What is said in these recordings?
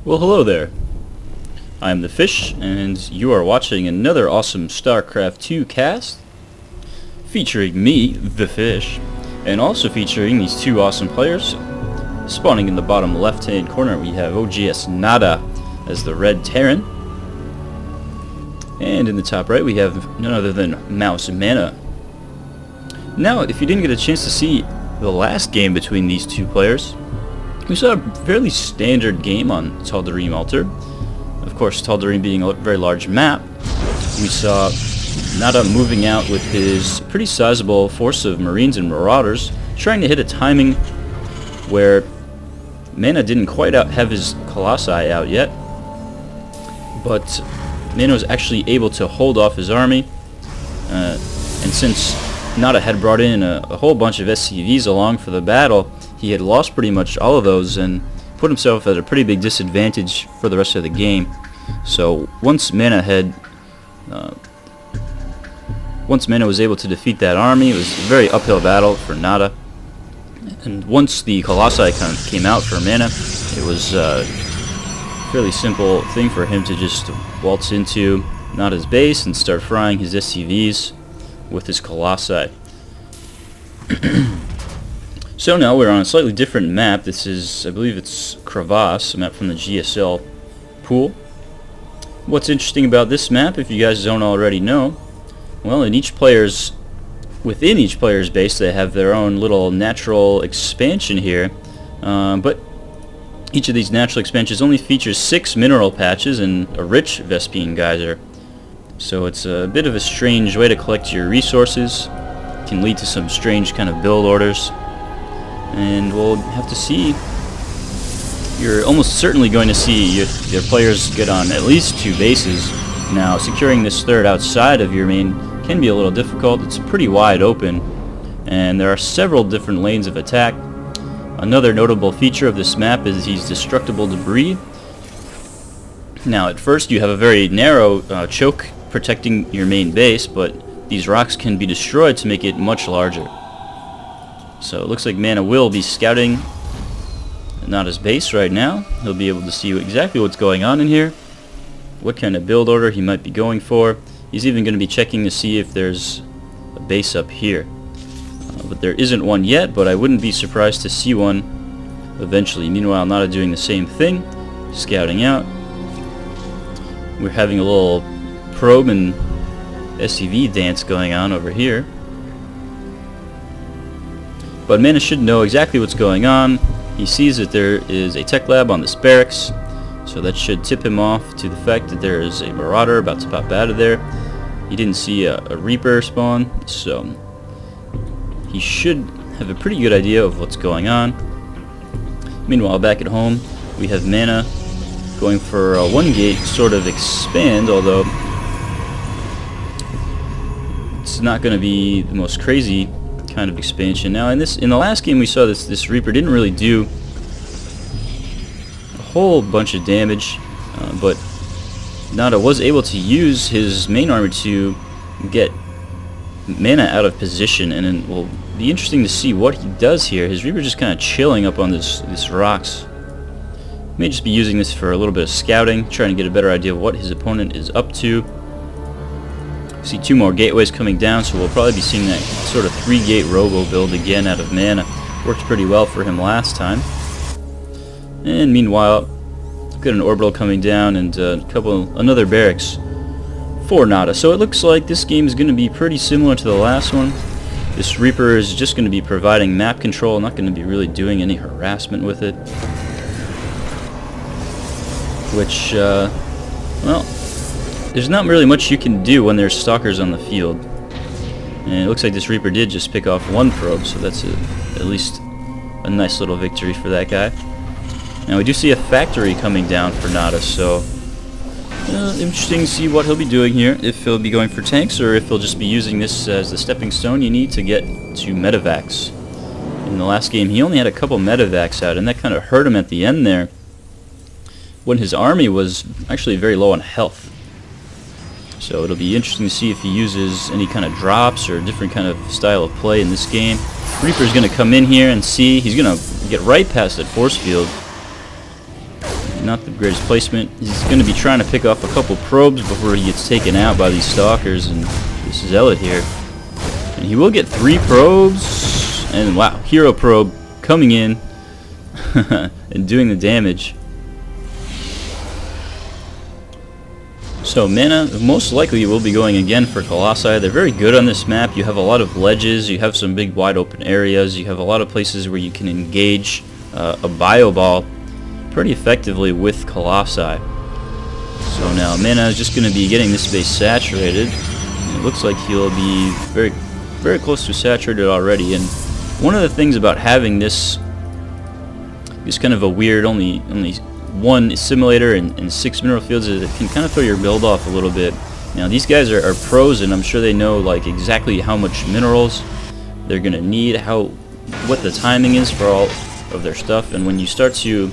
Well, hello there. I am the Fish, and you are watching another awesome StarCraft 2 cast featuring me, the Fish, and also featuring these two awesome players. Spawning in the bottom left-hand corner, we have oGs.NaDa as the Red Terran, and in the top right, we have none other than Mouz.MaNa. Now, if you didn't get a chance to see the last game between these two players, we saw a fairly standard game on Tal'Darim Altar. Of course, Tal'Darim being a very large map, we saw NaDa moving out with his pretty sizable force of Marines and Marauders, trying to hit a timing where MaNa didn't quite have his Colossi out yet, but MaNa was actually able to hold off his army, and since NaDa had brought in a whole bunch of SCVs along for the battle, he had lost pretty much all of those and put himself at a pretty big disadvantage for the rest of the game. So once MaNa was able to defeat that army, it was a very uphill battle for NaDa. And once the Colossi came out for MaNa, it was a fairly simple thing for him to just waltz into NaDa's base and start frying his SCVs with his Colossi. So now we're on a slightly different map. This is, I believe it's Crevasse, a map from the GSL pool. What's interesting about this map, if you guys don't already know, well, within each player's base, they have their own little natural expansion here, but each of these natural expansions only features 6 mineral patches and a rich Vespene geyser. So it's a bit of a strange way to collect your resources. It can lead to some strange kind of build orders, and we'll have to see. You're almost certainly going to see your players get on at least 2 bases. Now, securing this third outside of your main can be a little difficult. It's pretty wide open, and there are several different lanes of attack. Another notable feature of this map is these destructible debris. Now, at first you have a very narrow choke protecting your main base, but these rocks can be destroyed to make it much larger. So it looks like MaNa will be scouting NaDa's base right now. He'll be able to see exactly what's going on in here, what kind of build order he might be going for. He's even going to be checking to see if there's a base up here. But there isn't one yet, but I wouldn't be surprised to see one eventually. Meanwhile, NaDa doing the same thing, scouting out. We're having a little probe and SCV dance going on over here. But MaNa should know exactly what's going on. He sees that there is a tech lab on this barracks, so that should tip him off to the fact that there is a Marauder about to pop out of there. He didn't see a Reaper spawn, so he should have a pretty good idea of what's going on. Meanwhile, back at home, we have MaNa going for a 1-gate sort of expand, although it's not going to be the most crazy kind of expansion. Now, in the last game, we saw this Reaper didn't really do a whole bunch of damage, but NaDa was able to use his main army to get MaNa out of position, and it will be interesting to see what he does here. His Reaper just kind of chilling up on this rocks. May just be using this for a little bit of scouting, trying to get a better idea of what his opponent is up to. See 2 more gateways coming down, so we'll probably be seeing that sort of 3-gate robo build again out of MaNa. Worked pretty well for him last time. And meanwhile, got an orbital coming down and another barracks for NaDa. So it looks like this game is going to be pretty similar to the last one. This Reaper is just going to be providing map control, not going to be really doing any harassment with it. Which, well, there's not really much you can do when there's stalkers on the field. And it looks like this Reaper did just pick off 1 probe, so that's at least a nice little victory for that guy. Now we do see a factory coming down for NaDa, so interesting to see what he'll be doing here, if he'll be going for tanks or if he'll just be using this as the stepping stone you need to get to medevacs. In the last game he only had a couple medevacs out, and that kind of hurt him at the end there when his army was actually very low on health. So it'll be interesting to see if he uses any kind of drops or a different kind of style of play in this game. Reaper's going to come in here and see. He's going to get right past that force field. Not the greatest placement. He's going to be trying to pick off a couple probes before he gets taken out by these stalkers and this zealot here. And he will get 3 probes. And wow, hero probe coming in and doing the damage. So Mana most likely will be going again for Colossi. They're very good on this map. You have a lot of ledges, you have some big wide open areas, you have a lot of places where you can engage a bio ball pretty effectively with Colossi. So now Mana is just going to be getting this base saturated. And it looks like he'll be very close to saturated already. And one of the things about having this kind of a weird only 1 assimilator and 6 mineral fields is it can kind of throw your build off a little bit. Now these guys are pros, and I'm sure they know like exactly how much minerals they're gonna need, what the timing is for all of their stuff. And when you start to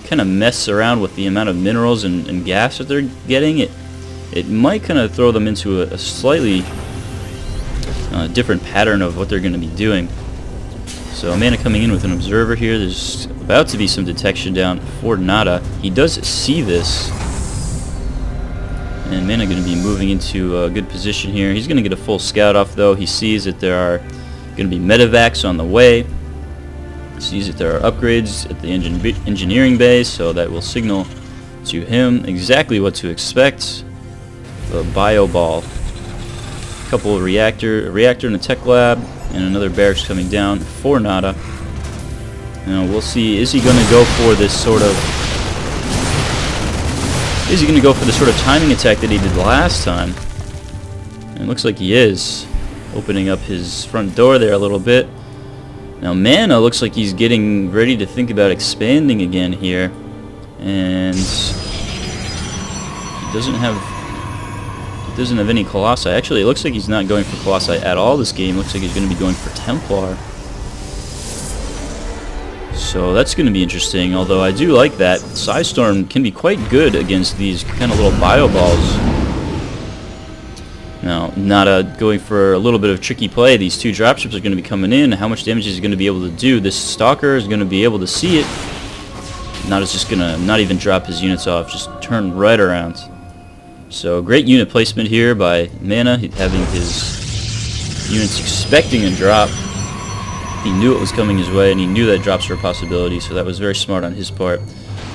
kind of mess around with the amount of minerals and gas that they're getting, it might kind of throw them into a slightly different pattern of what they're going to be doing. So Mana coming in with an observer here. There's about to be some detection down for NaDa. He does see this. And Mana going to be moving into a good position here. He's going to get a full scout off though. He sees that there are going to be medevacs on the way. He sees that there are upgrades at the engineering base, so that will signal to him exactly what to expect. The bio ball. A couple of reactor in the tech lab. And another barracks coming down for NaDa. Now we'll see, is he going to go for this sort of timing attack that he did last time? And it looks like he is. Opening up his front door there a little bit. Now Mana looks like he's getting ready to think about expanding again here. And he doesn't have any Colossi. Actually, it looks like he's not going for Colossi at all this game. Looks like he's going to be going for Templar. So that's going to be interesting, although I do like that. Psystorm can be quite good against these kind of little bio balls. Now, NaDa going for a little bit of tricky play. These 2 dropships are going to be coming in. How much damage is he going to be able to do? This Stalker is going to be able to see it. NaDa's just going to not even drop his units off, just turn right around. So great unit placement here by Mana, having his units expecting a drop. He knew it was coming his way, and he knew that drops were a possibility, so that was very smart on his part.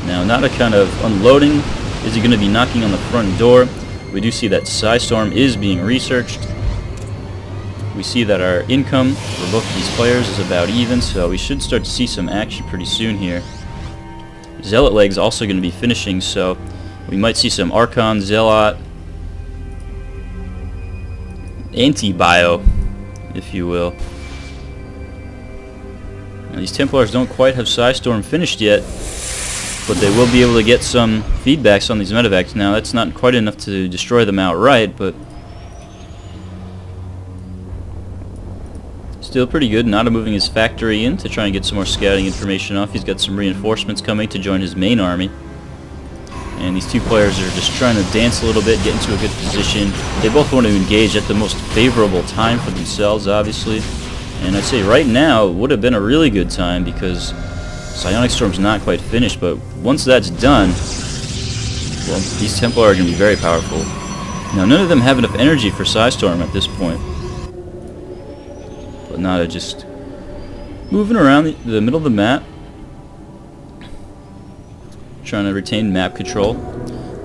Now NaDa kind of unloading. Is he going to be knocking on the front door? We do see that Psystorm is being researched. We see that our income for both of these players is about even, so we should start to see some action pretty soon here. Zealot leg's also going to be finishing, so we might see some Archon, Zealot, anti-bio, if you will. Now, these Templars don't quite have Psystorm finished yet, but they will be able to get some feedbacks on these medevacs. Now, that's not quite enough to destroy them outright, but still pretty good. NaDa moving his factory in to try and get some more scouting information off. He's got some reinforcements coming to join his main army. And these 2 players are just trying to dance a little bit, get into a good position. They both want to engage at the most favorable time for themselves, obviously. And I'd say right now would have been a really good time because Psionic Storm's not quite finished, but once that's done, well, these Templar are going to be very powerful. Now, none of them have enough energy for Psystorm at this point. But NaDa just moving around the middle of the map, trying to retain map control.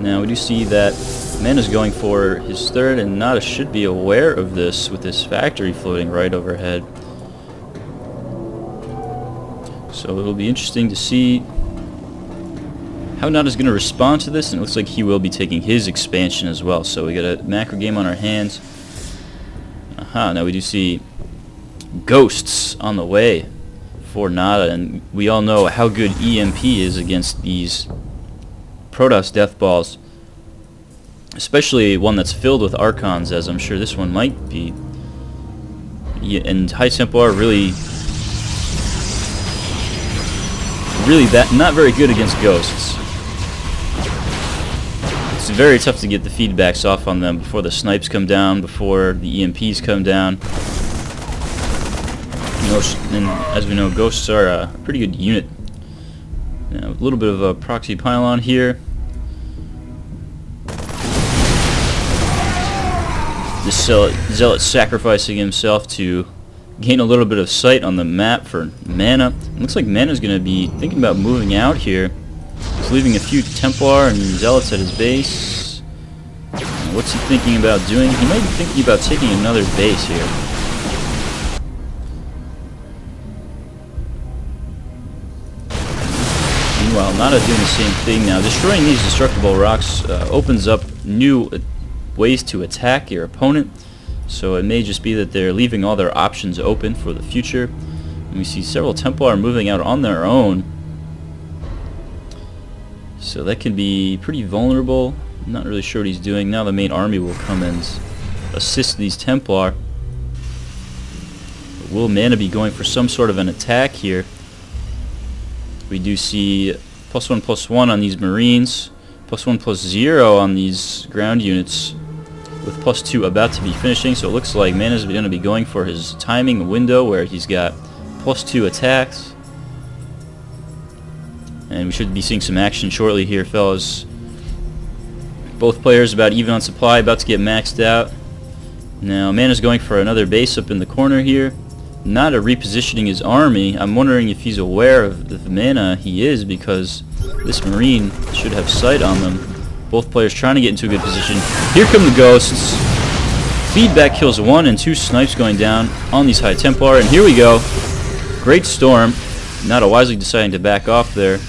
Now we do see that Mana's going for his 3rd, and NaDa should be aware of this with this factory floating right overhead. So it'll be interesting to see how NaDa's going to respond to this, and it looks like he will be taking his expansion as well. So we got a macro game on our hands. Aha, now we do see ghosts on the way for NaDa, and we all know how good EMP is against these Protoss death balls, especially one that's filled with Archons, as I'm sure this one might be. Yeah, and High Templar really not very good against ghosts. It's very tough to get the feedbacks off on them before the snipes come down, before the EMPs come down. And as we know, ghosts are a pretty good unit Now, a little bit of a proxy pylon here. This zealot sacrificing himself to gain a little bit of sight on the map for Mana. It looks like Mana's going to be thinking about moving out here. He's leaving a few Templar and Zealots at his base. What's he thinking about doing? He might be thinking about taking another base here. Meanwhile, NaDa doing the same thing now. Destroying these destructible rocks opens up new ways to attack your opponent. So it may just be that they're leaving all their options open for the future. And we see several Templar moving out on their own. So that can be pretty vulnerable. I'm not really sure what he's doing. Now the main army will come and assist these Templar. But will Mana be going for some sort of an attack here? We do see +1/+1 on these Marines, +1/+0 on these ground units, with +2 about to be finishing. So it looks like Mana's going to be going for his timing window where he's got +2 attacks. And we should be seeing some action shortly here, fellas. Both players about even on supply, about to get maxed out. Now Mana's going for another base up in the corner here. NaDa repositioning his army. I'm wondering if he's aware of the Mana. He is, because this Marine should have sight on them. Both players trying to get into a good position. Here come the ghosts. Feedback kills 1 and 2 snipes going down on these High Templar. And here we go. Great storm. NaDa wisely deciding to back off there.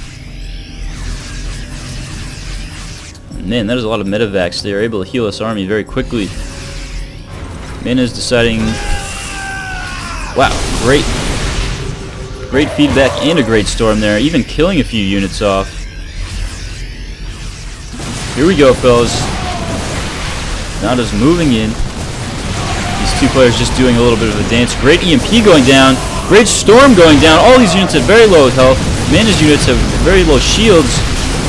Man, that is a lot of medevacs. They are able to heal this army very quickly. Mana is deciding... Wow, great feedback and a great storm there, even killing a few units off. Here we go, fellas. NaDa's moving in. These two players just doing a little bit of a dance. Great EMP going down. Great storm going down. All these units have very low health. Mana's units have very low shields.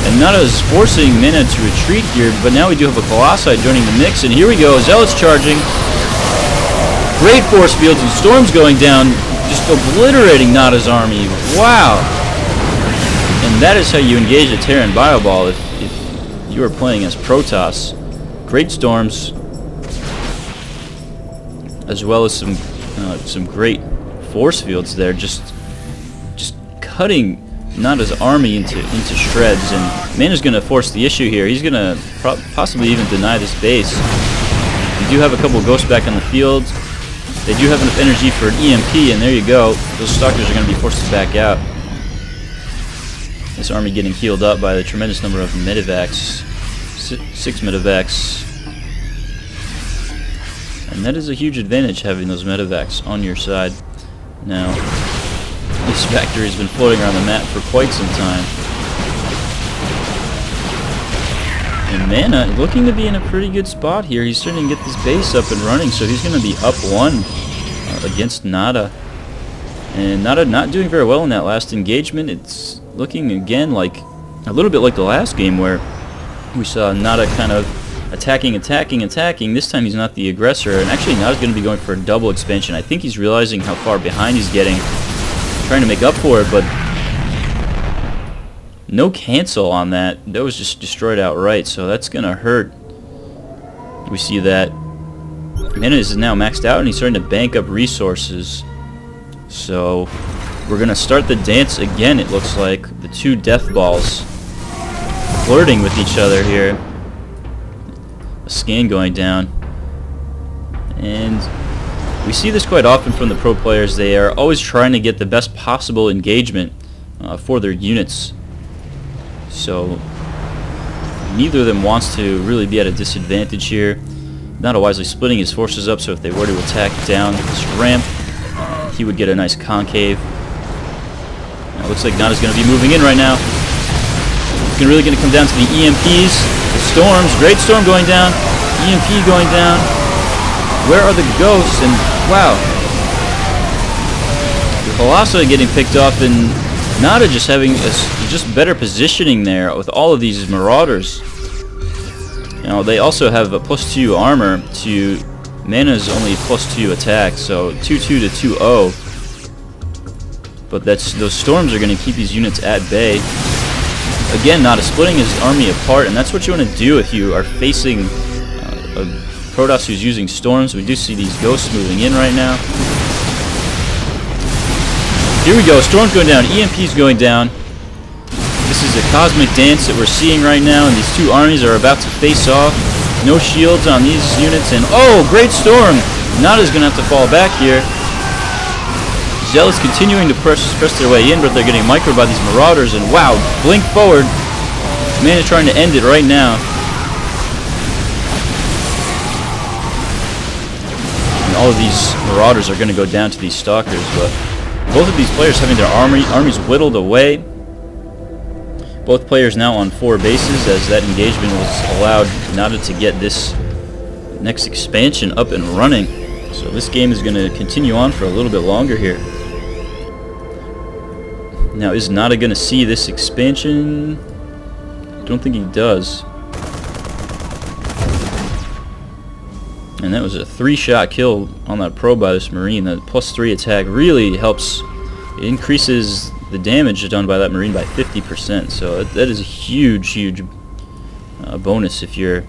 And NaDa is forcing Mana to retreat here. But now we do have a Colossi joining the mix. And here we go. Zealots charging. Great force fields and storms going down, just obliterating NaDa's army. Wow! And that is how you engage a Terran Bioball if you are playing as Protoss. Great storms, as well as some great force fields there, just cutting NaDa's army into shreds. And Mana's going to force the issue here. He's going to possibly even deny this base. We do have a couple ghosts back on the field. They do have enough energy for an EMP, and there you go. Those Stalkers are going to be forced to back out. This army getting healed up by the tremendous number of medevacs. 6 medevacs. And that is a huge advantage, having those medevacs on your side. Now, this factory has been floating around the map for quite some time. And Mana looking to be in a pretty good spot here. He's starting to get this base up and running, so he's going to be up 1 against NaDa. And NaDa not doing very well in that last engagement. It's looking again like a little bit like the last game where we saw NaDa kind of attacking. This time he's not the aggressor. And actually NaDa's going to be going for a double expansion. I think he's realizing how far behind he's getting, trying to make up for it, but no cancel on that. That was just destroyed outright, so that's going to hurt. We see that Mana is now maxed out, and he's starting to bank up resources. So we're going to start the dance again, it looks like. The two death balls flirting with each other here. A scan going down. And we see this quite often from the pro players. They are always trying to get the best possible engagement for their units. So neither of them wants to really be at a disadvantage here. NaDa wisely splitting his forces up, so if they were to attack down this ramp, he would get a nice concave. Now, it looks like NaDa's going to be moving in right now. It's really going to come down to the EMPs, the storms. Great storm going down, EMP going down. Where are the ghosts? And wow, the Colossi getting picked off, and NaDa just having just better positioning there with all of these Marauders. Now they also have a +2 armor to Mana's only +2 attack, so 2-2 to 2-0. But those storms are going to keep these units at bay. Again, NaDa splitting his army apart, and that's what you want to do if you are facing a Protoss who's using storms. We do see these ghosts moving in right now. Here we go, storms going down, EMP's going down. This is a cosmic dance that we're seeing right now, and these two armies are about to face off. No shields on these units, and oh, great storm! NaDa's going to have to fall back here. Zealots continuing to press their way in, but they're getting microed by these Marauders, and wow, blink forward. MaNa trying to end it right now. And all of these Marauders are going to go down to these Stalkers, but both of these players having their armies whittled away. Both players now on 4 bases, as that engagement was allowed NaDa to get this next expansion up and running. So this game is going to continue on for a little bit longer here. Now, is NaDa going to see this expansion? I don't think he does. And that was a 3-shot kill on that probe by this Marine. That +3 attack really helps. It increases the damage done by that Marine by 50%. So that is a huge bonus. If you're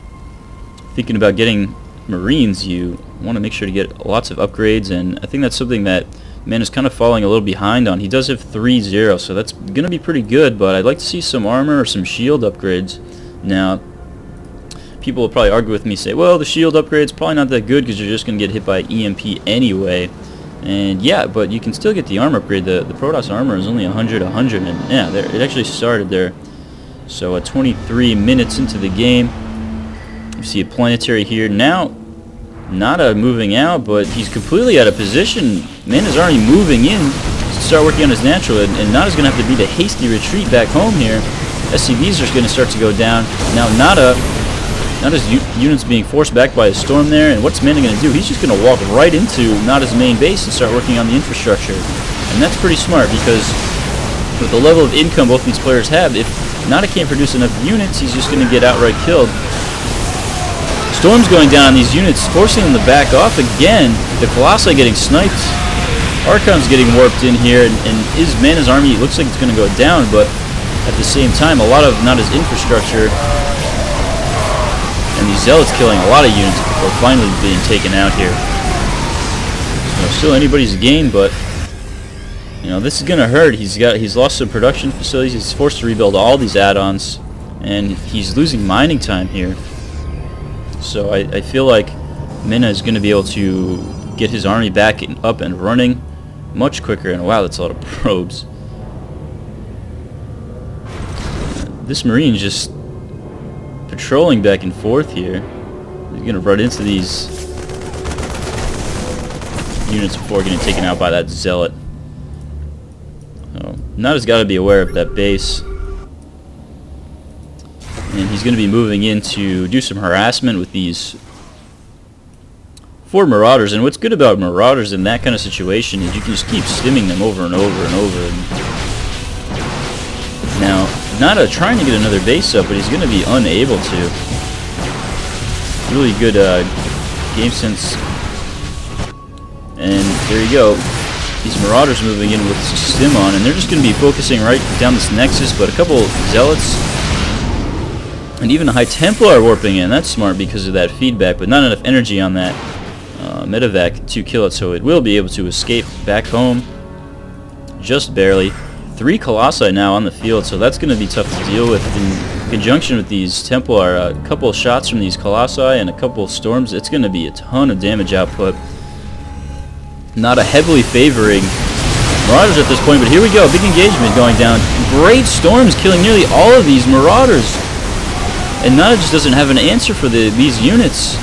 thinking about getting Marines, you want to make sure to get lots of upgrades, and I think that's something that MaNa's kind of falling a little behind on. He does have 3-0, so that's going to be pretty good, but I'd like to see some armor or some shield upgrades. Now, people will probably argue with me, say, well, the shield upgrade's probably not that good because you're just going to get hit by EMP anyway. And yeah, but you can still get the armor upgrade. The Protoss armor is only 100, and yeah, there, it actually started there. So 23 minutes into the game, you see a planetary here. Now, NaDa moving out, but he's completely out of position. MaNa's already moving in to start working on his natural, and NaDa's going to have to beat a hasty retreat back home here. SCVs are going to start to go down. Now NaDa's units being forced back by a storm there, and what's MaNa going to do? He's just going to walk right into NaDa's main base and start working on the infrastructure. And that's pretty smart, because with the level of income both these players have, if NaDa can't produce enough units, he's just going to get outright killed. Storm's going down on these units, forcing them to back off again. The Colossi getting sniped. Archon's getting warped in here, and is MaNa's army looks like it's going to go down, but at the same time, a lot of NaDa's infrastructure and these Zealots killing a lot of units before finally being taken out here. So still anybody's game, but you know, this is going to hurt. He's lost some production facilities. He's forced to rebuild all these add-ons, and he's losing mining time here. So I feel like MaNa is going to be able to get his army back up and running much quicker. And wow, that's a lot of probes. This Marine just patrolling back and forth here. He's going to run into these units before getting taken out by that Zealot. So NaDa's got to be aware of that base. And he's going to be moving in to do some harassment with these 4 Marauders. And what's good about Marauders in that kind of situation is you can just keep stimming them over and over and over. Now, NaDa trying to get another base up, but he's going to be unable to. Really good game sense. And there you go. These Marauders moving in with stim on, and they're just going to be focusing right down this Nexus, but a couple Zealots and even a High Templar warping in. That's smart because of that feedback, but not enough energy on that medevac to kill it, so it will be able to escape back home just barely. 3 Colossi now on the field, so that's going to be tough to deal with in conjunction with these Templar. A couple of shots from these Colossi and a couple of storms, it's going to be a ton of damage output. NaDa heavily favoring Marauders at this point, but here we go, big engagement going down. Great storms killing nearly all of these Marauders. And NaDa just doesn't have an answer for these units.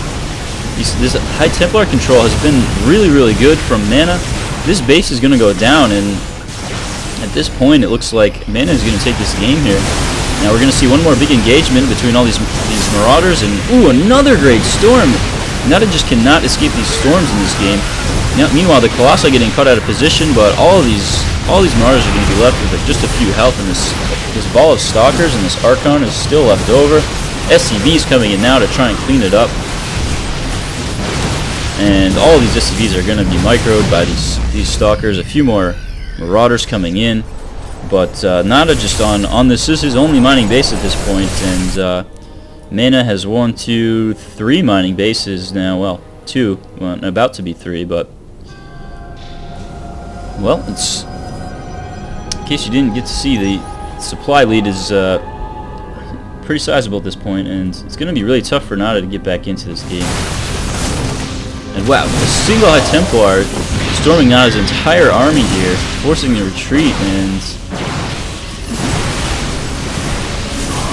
This High Templar control has been really good from MaNa. This base is going to go down, and at this point it looks like MaNa is going to take this game here. Now we're going to see one more big engagement between all these Marauders, and ooh, another great storm. NaDa just cannot escape these storms in this game. Now, meanwhile, the Colossi getting cut out of position, but all these Marauders are going to be left with just a few health, and this ball of Stalkers and this Archon is still left over. SCVs coming in now to try and clean it up. And all of these SCVs are going to be microed by these Stalkers. A few more Marauders coming in. But NaDa just on this is his only mining base at this point, and MaNa has 1, 2, 3 mining bases now. Well, 2, well, about to be 3, but well, it's in case you didn't get to see, the supply lead is pretty sizable at this point, and it's going to be really tough for NaDa to get back into this game. And wow, a single High Templar storming NaDa's entire army here, forcing the retreat, and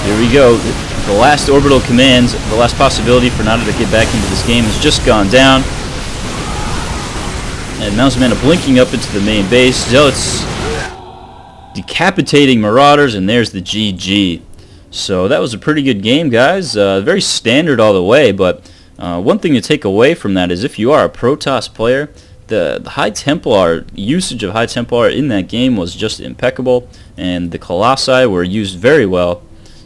here we go. The last orbital command, the last possibility for NaDa to get back into this game has just gone down. And Mouz.MaNa blinking up into the main base. Zealots decapitating Marauders, and there's the GG. So that was a pretty good game, guys. Very standard all the way, but one thing to take away from that is if you are a Protoss player, the High Templar, usage of High Templar in that game was just impeccable, and the Colossi were used very well.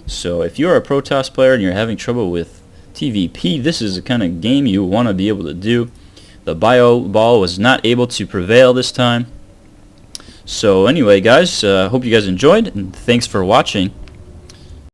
So if you're a Protoss player and you're having trouble with TVP, this is the kind of game you want to be able to do. The Bio Ball was not able to prevail this time. So anyway, guys, hope you guys enjoyed, and thanks for watching.